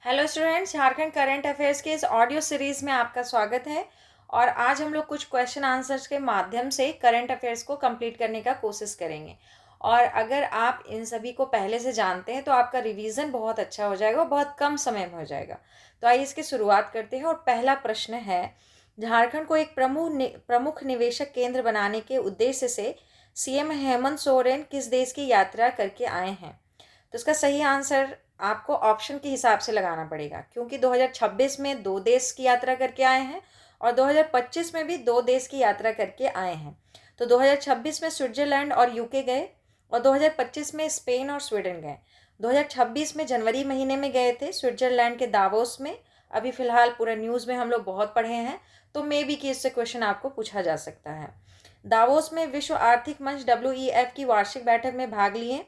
Hello students, Jharkhand current affairs के इस audio series में आपका स्वागत है। और आज हम लोग कुछ क्वेश्चन आंसर्स के माध्यम से करंट अफेयर्स को कंप्लीट करने का कोशिश करेंगे। और अगर आप इन सभी को पहले से जानते हैं तो आपका रिवीजन बहुत अच्छा हो जाएगा और बहुत कम समय में हो जाएगा। तो आइए इसकी शुरुआत करते हैं। और पहला प्रश्न है, झारखंड को एक प्रमुख निवेशक केंद्र बनाने के उद्देश्य से सीएम हेमंत सोरेन किस देश की यात्रा करके आए हैं? तो इसका सही आंसर आपको ऑप्शन के हिसाब से लगाना पड़ेगा, क्योंकि 2026 में 2 देश की यात्रा करके आए हैं और 2025 में भी 2 देश की यात्रा करके आए हैं। तो 2026 में स्विट्जरलैंड और यूके गए और 2025 में स्पेन और स्वीडन गए। 2026 में जनवरी महीने में गए थे स्विट्जरलैंड के दावोस में। अभी फ़िलहाल पूरा न्यूज़ में हम लोग बहुत पढ़े हैं, तो मे बी कि इससे क्वेश्चन आपको पूछा जा सकता है। दावोस में विश्व आर्थिक मंच WEF की वार्षिक बैठक में भाग लिए।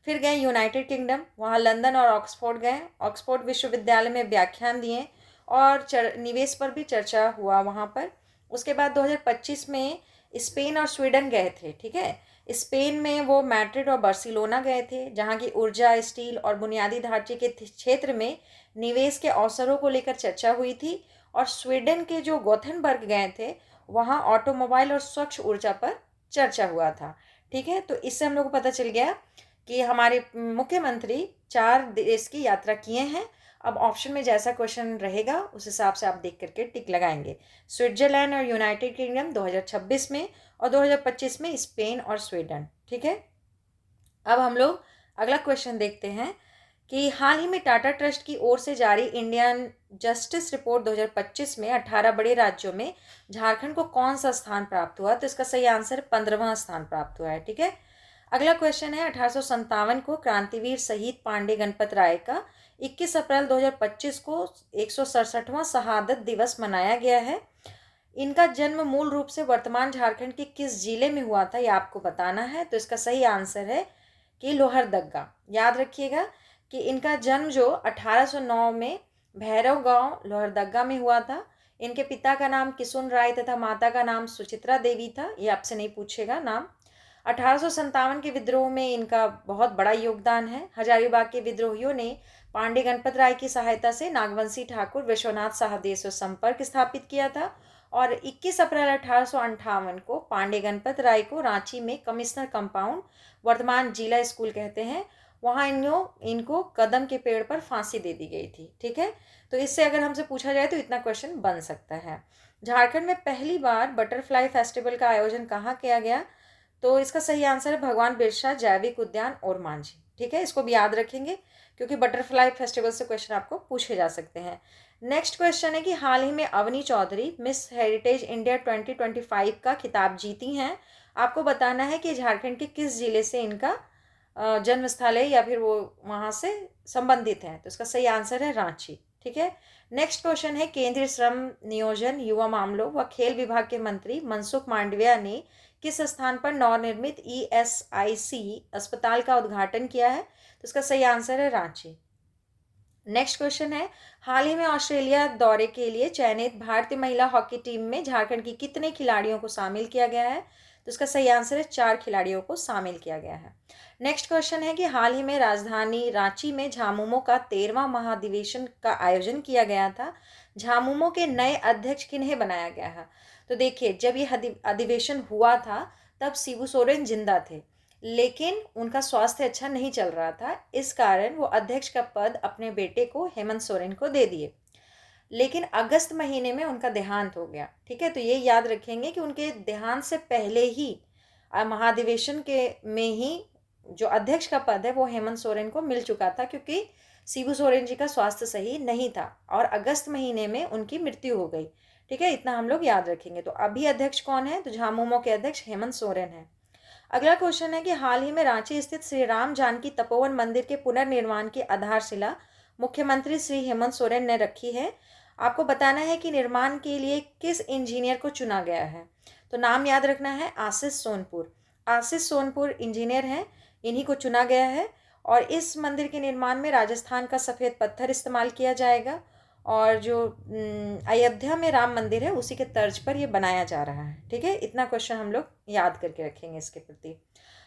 फिर गए यूनाइटेड किंगडम, वहाँ लंदन और ऑक्सफोर्ड गए। ऑक्सफोर्ड विश्वविद्यालय में व्याख्यान दिए और निवेश पर भी चर्चा हुआ वहाँ पर। उसके बाद 2025 में स्पेन और स्वीडन गए थे। ठीक है, स्पेन में वो मैड्रिड और बार्सिलोना गए थे, जहाँ की ऊर्जा, स्टील और बुनियादी ढांचे के क्षेत्र में निवेश के अवसरों को लेकर चर्चा हुई थी। और स्वीडन के जो गोथेनबर्ग गए थे, वहाँ ऑटोमोबाइल और स्वच्छ ऊर्जा पर चर्चा हुआ था। ठीक है, तो इससे हम लोग को पता चल गया कि हमारे मुख्यमंत्री 4 देश की यात्रा किए हैं। अब ऑप्शन में जैसा क्वेश्चन रहेगा उस हिसाब से आप देख करके टिक लगाएंगे। स्विट्जरलैंड और यूनाइटेड किंगडम 2026 में और 2025 में स्पेन और स्वीडन। ठीक है, अब हम लोग अगला क्वेश्चन देखते हैं कि हाल ही में टाटा ट्रस्ट की ओर से जारी इंडियन जस्टिस रिपोर्ट 2025 में 18 बड़े राज्यों में झारखंड को कौन सा स्थान प्राप्त हुआ? तो इसका सही आंसर 15वां स्थान प्राप्त हुआ है। ठीक है, अगला क्वेश्चन है, 1857 को क्रांतिवीर शहीद पांडे गणपत राय का 21 अप्रैल 2025 को 167वां शहादत दिवस मनाया गया है। इनका जन्म मूल रूप से वर्तमान झारखंड के किस जिले में हुआ था, ये आपको बताना है। तो इसका सही आंसर है कि लोहरदग्गा। याद रखिएगा कि इनका जन्म जो 1809 में भैरव गांव लोहरदग्गा में हुआ था। इनके पिता का नाम किशुन राय तथा माता का नाम सुचित्रा देवी था। ये आपसे नहीं पूछेगा नाम। 1857 के विद्रोह में इनका बहुत बड़ा योगदान है। हजारीबाग के विद्रोहियों ने पांडे गणपत राय की सहायता से नागवंशी ठाकुर विश्वनाथ सहदेव से संपर्क स्थापित किया था। और 21 अप्रैल 1858 को पांडे गणपत राय को रांची में कमिश्नर कंपाउंड, वर्तमान जिला स्कूल कहते हैं, वहाँ इनको कदम के पेड़ पर फांसी दे दी गई थी। ठीक है, तो इससे अगर हमसे पूछा जाए तो इतना क्वेश्चन बन सकता है। झारखंड में पहली बार बटरफ्लाई फेस्टिवल का आयोजन कहाँ किया गया? तो इसका सही आंसर है भगवान बिरसा जैविक उद्यान और मांझी। ठीक है, इसको भी याद रखेंगे क्योंकि बटरफ्लाई फेस्टिवल से क्वेश्चन आपको पूछे जा सकते हैं। नेक्स्ट क्वेश्चन है कि हाल ही में Avni Chaudhary Miss Heritage India 2025 का खिताब जीती हैं। आपको बताना है कि झारखंड के किस जिले से इनका जन्म स्थल है या फिर वो वहाँ से संबंधित हैं। तो इसका सही आंसर है रांची। ठीक है, नेक्स्ट क्वेश्चन है, केंद्रीय श्रम नियोजन, युवा मामलों व खेल विभाग के मंत्री मनसुख मांडविया ने किस स्थान पर नवनिर्मित ESIC अस्पताल का उद्घाटन किया है? तो इसका सही आंसर है रांची। नेक्स्ट क्वेश्चन है, हाल ही में ऑस्ट्रेलिया दौरे के लिए चयनित भारतीय महिला हॉकी टीम में झारखंड की कितने खिलाड़ियों को शामिल किया गया है? तो इसका सही आंसर है 4 खिलाड़ियों को शामिल किया गया है। नेक्स्ट क्वेश्चन है कि हाल ही में राजधानी रांची में झामुमो का 13वां महाधिवेशन का आयोजन किया गया था। झामुमो के नए अध्यक्ष किन्हें बनाया गया है? तो देखिए, जब ये अधिवेशन हुआ था तब शिबू सोरेन जिंदा थे, लेकिन उनका स्वास्थ्य अच्छा नहीं चल रहा था। इस कारण वो अध्यक्ष का पद अपने बेटे को हेमंत सोरेन को दे दिए। लेकिन अगस्त महीने में उनका देहांत हो गया। ठीक है, तो ये याद रखेंगे कि उनके देहांत से पहले ही महाधिवेशन के में ही जो अध्यक्ष का पद है वो हेमंत सोरेन को मिल चुका था, क्योंकि शिबू सोरेन जी का स्वास्थ्य सही नहीं था और अगस्त महीने में उनकी मृत्यु हो गई। ठीक है, इतना हम लोग याद रखेंगे। तो अभी अध्यक्ष कौन है? तो झामुमो के अध्यक्ष हेमंत सोरेन है। अगला क्वेश्चन है कि हाल ही में रांची स्थित श्री राम जानकी तपोवन मंदिर के पुनर्निर्माण की आधारशिला मुख्यमंत्री श्री हेमंत सोरेन ने रखी है। आपको बताना है कि निर्माण के लिए किस इंजीनियर को चुना गया है। तो नाम याद रखना है, आशीष सोनपुर। आशीष सोनपुर इंजीनियर हैं, इन्हीं को चुना गया है। और इस मंदिर के निर्माण में राजस्थान का सफ़ेद पत्थर इस्तेमाल किया जाएगा और जो अयोध्या में राम मंदिर है उसी के तर्ज पर ये बनाया जा रहा है। ठीक है, इतना क्वेश्चन हम लोग याद करके रखेंगे इसके प्रति।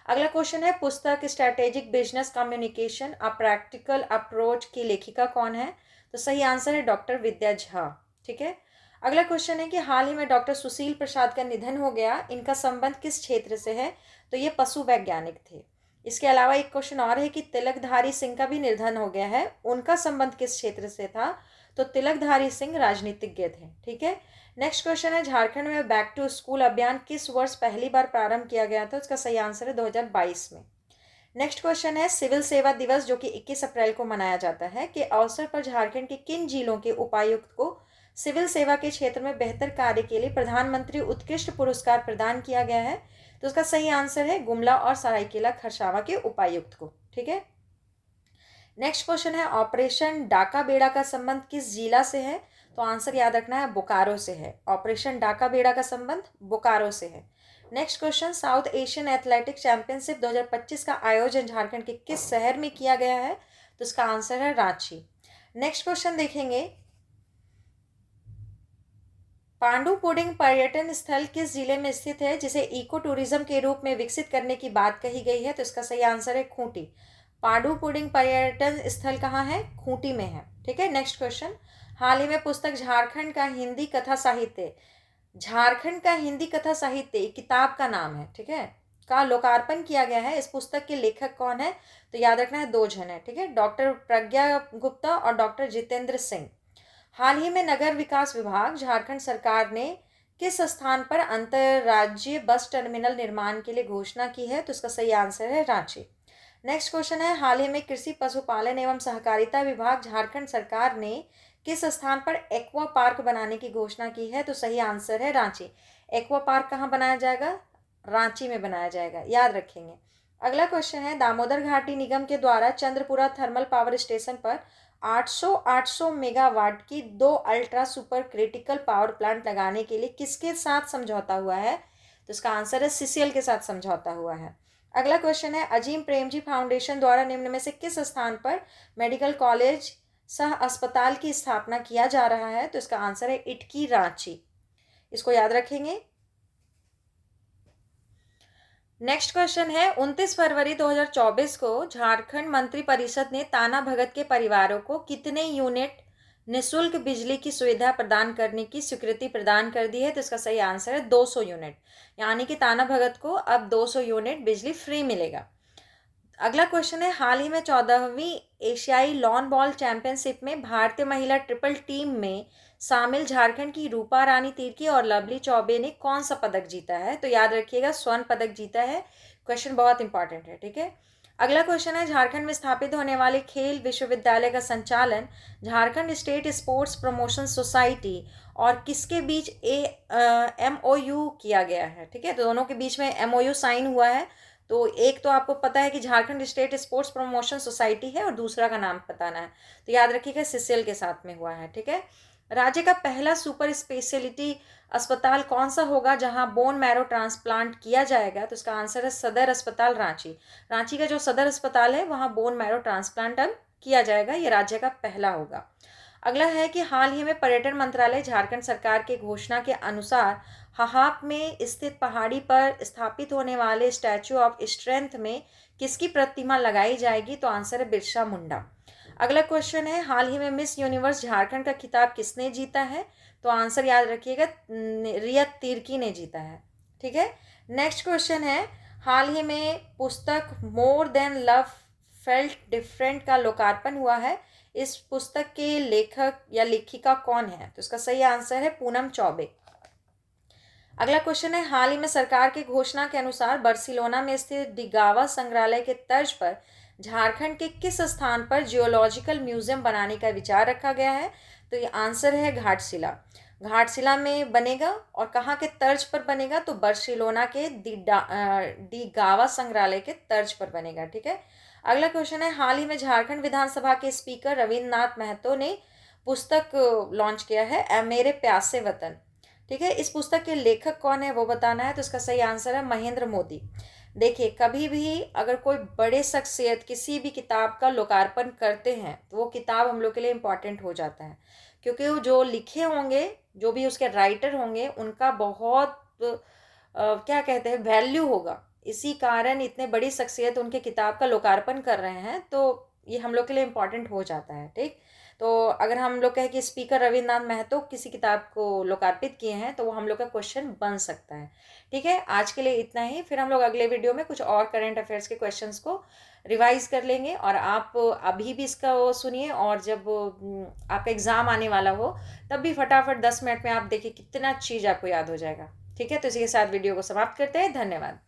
अगला क्वेश्चन है पुस्तक strategic business communication a practical approach की लेखिका कौन है? तो सही आंसर है डॉक्टर विद्या झा। ठीक है। अगला क्वेश्चन है कि हाल ही में डॉक्टर सुशील प्रसाद का निधन हो गया, इनका संबंध किस क्षेत्र से है? तो ये पशु वैज्ञानिक थे। इसके अलावा एक क्वेश्चन और है कि तिलकधारी सिंह का भी निधन हो गया है, उनका संबंध किस क्षेत्र से था? तो तिलकधारी सिंह राजनीतिज्ञ थे। ठीक है। नेक्स्ट क्वेश्चन है झारखंड में बैक टू स्कूल अभियान किस वर्ष पहली बार प्रारंभ किया गया था? उसका सही आंसर है 2022 में। नेक्स्ट क्वेश्चन है सिविल सेवा दिवस जो कि 21 अप्रैल को मनाया जाता है के अवसर पर झारखंड के किन जिलों के उपायुक्त को सिविल सेवा के क्षेत्र में बेहतर कार्य के लिए प्रधानमंत्री उत्कृष्ट पुरस्कार प्रदान किया गया है? तो उसका सही आंसर है गुमला और सरायकेला खरसावां के उपायुक्त को। ठीक है। नेक्स्ट क्वेश्चन है ऑपरेशन डाका बेड़ा का संबंध किस जिला से है? तो आंसर याद रखना है बोकारो से है। ऑपरेशन डाका बेड़ा का संबंध बोकारो से है। Next question south Asian athletic championship 2025 का आयोजन झारखंड के किस शहर में किया गया है? तो इसका आंसर है रांची। नेक्स्ट क्वेश्चन देखेंगे पांडुपुडिंग पर्यटन स्थल किस जिले में स्थित है जिसे इको टूरिज्म के रूप में विकसित करने की बात कही गई है? तो इसका सही आंसर है खूंटी। पांडुपुडिंग पर्यटन स्थल कहाँ है? खूंटी में है। ठीक है। नेक्स्ट क्वेश्चन हाल ही में पुस्तक झारखंड का हिंदी कथा साहित्य, झारखंड का हिंदी कथा साहित्य किताब का नाम है, ठीक है, का लोकार्पण किया गया है। इस पुस्तक के लेखक कौन है? तो याद रखना है 2 जन है। ठीक है। डॉक्टर प्रज्ञा गुप्ता और डॉक्टर जितेंद्र सिंह। हाल ही में नगर विकास विभाग झारखंड सरकार ने किस स्थान पर अंतर्राज्यीय बस टर्मिनल निर्माण के लिए घोषणा की है? तो इसका सही आंसर है रांची। नेक्स्ट क्वेश्चन है हाल ही में कृषि पशुपालन एवं सहकारिता विभाग झारखंड सरकार ने किस स्थान पर एक्वा पार्क बनाने की घोषणा की है? तो सही आंसर है रांची। एक्वा पार्क कहाँ बनाया जाएगा? रांची में बनाया जाएगा, याद रखेंगे। अगला क्वेश्चन है दामोदर घाटी निगम के द्वारा चंद्रपुरा थर्मल पावर स्टेशन पर 800 मेगावाट की 2 ultra super critical power plant लगाने के लिए किसके साथ समझौता हुआ है? तो इसका आंसर है सीसीएल के साथ समझौता हुआ है। अगला क्वेश्चन है अजीम प्रेमजी फाउंडेशन द्वारा निम्न में से किस स्थान पर मेडिकल कॉलेज सह अस्पताल की स्थापना किया जा रहा है? तो इसका आंसर है इटकी रांची। इसको याद रखेंगे। नेक्स्ट क्वेश्चन है 29 फरवरी 2024 को झारखंड मंत्री परिषद ने ताना भगत के परिवारों को कितने यूनिट निःशुल्क बिजली की सुविधा प्रदान करने की स्वीकृति प्रदान कर दी है? तो इसका सही आंसर है 200 यूनिट, यानी कि ताना भगत को अब 200 यूनिट बिजली फ्री मिलेगा। अगला क्वेश्चन है हाल ही में 14वीं एशियाई लॉन बॉल चैंपियनशिप में भारतीय महिला ट्रिपल टीम में शामिल झारखंड की रूपा रानी तिर्की और लवली चौबे ने कौन सा पदक जीता है? तो याद रखिएगा स्वर्ण पदक जीता है। क्वेश्चन बहुत इंपॉर्टेंट है। ठीक है। अगला क्वेश्चन है झारखंड में स्थापित होने वाले खेल विश्वविद्यालय का संचालन Jharkhand state sports promotion society और किसके बीच MOU किया गया है? ठीक है। दोनों के बीच में MOU साइन हुआ है। तो एक तो आपको पता है कि Jharkhand state sports promotion society है और दूसरा का नाम बताना है, तो याद रखिएगा सीसीएल के साथ में हुआ है। ठीक है। राज्य का पहला सुपर स्पेशलिटी अस्पताल कौन सा होगा जहां बोन मैरो ट्रांसप्लांट किया जाएगा? तो इसका आंसर है सदर अस्पताल रांची। रांची का जो सदर अस्पताल है वहां बोन मैरो ट्रांसप्लांट अब किया जाएगा, ये राज्य का पहला होगा। अगला है कि हाल ही में पर्यटन मंत्रालय झारखंड सरकार के घोषणा के अनुसार हाहाप में स्थित पहाड़ी पर स्थापित होने वाले स्टैचू ऑफ स्ट्रेंथ में किसकी प्रतिमा लगाई जाएगी? तो आंसर है बिरसा मुंडा। अगला क्वेश्चन है हाल ही में मिस यूनिवर्स झारखंड का खिताब किसने जीता है? तो आंसर याद रखिएगा रिया तिर्की ने जीता है। ठीक है। नेक्स्ट क्वेश्चन है हाल ही में पुस्तक more than love felt different का लोकार्पण हुआ है। इस पुस्तक के लेखक या लेखिका कौन है? तो इसका सही आंसर है पूनम चौबे। अगला क्वेश्चन है हाल ही में सरकार की घोषणा के अनुसार बार्सिलोना में स्थित डिगावा संग्रहालय के तर्ज पर झारखंड के किस स्थान पर जियोलॉजिकल म्यूजियम बनाने का विचार रखा गया है? तो ये आंसर है घाटशिला। घाटशिला में बनेगा और कहाँ के तर्ज पर बनेगा? तो बार्सिलोना के डिगावा संग्रहालय के तर्ज पर बनेगा। ठीक है। अगला क्वेश्चन है हाल ही में झारखंड विधानसभा के स्पीकर रविन्द्रनाथ महतो ने पुस्तक लॉन्च किया है ए मेरे प्यासे वतन। ठीक है। इस पुस्तक के लेखक कौन है वो बताना है। तो इसका सही आंसर है महेंद्र मोदी। देखिए कभी भी अगर कोई बड़े शख्सियत किसी भी किताब का लोकार्पण करते हैं तो वो किताब हम लोग के लिए इम्पॉर्टेंट हो जाता है, क्योंकि वो जो लिखे होंगे, जो भी उसके राइटर होंगे, उनका बहुत क्या कहते हैं वैल्यू होगा। इसी कारण इतने बड़ी शख्सियत उनके किताब का लोकार्पण कर रहे हैं, तो ये हम लोग के लिए इम्पोर्टेंट हो जाता है। ठीक, तो अगर हम लोग कहें कि स्पीकर रविन्द्रनाथ महतो किसी किताब को लोकार्पित किए हैं, तो वो हम लोग का क्वेश्चन बन सकता है। ठीक है, आज के लिए इतना ही। फिर हम लोग अगले वीडियो में कुछ और करंट अफेयर्स के क्वेश्चंस को रिवाइज कर लेंगे, और आप अभी भी इसका वो सुनिए, और जब आपका एग्ज़ाम आने वाला हो तब भी फटाफट 10 मिनट में आप देखिए कितना चीज़ आपको याद हो जाएगा। ठीक है, तो इसी के साथ वीडियो को समाप्त करते हैं। धन्यवाद।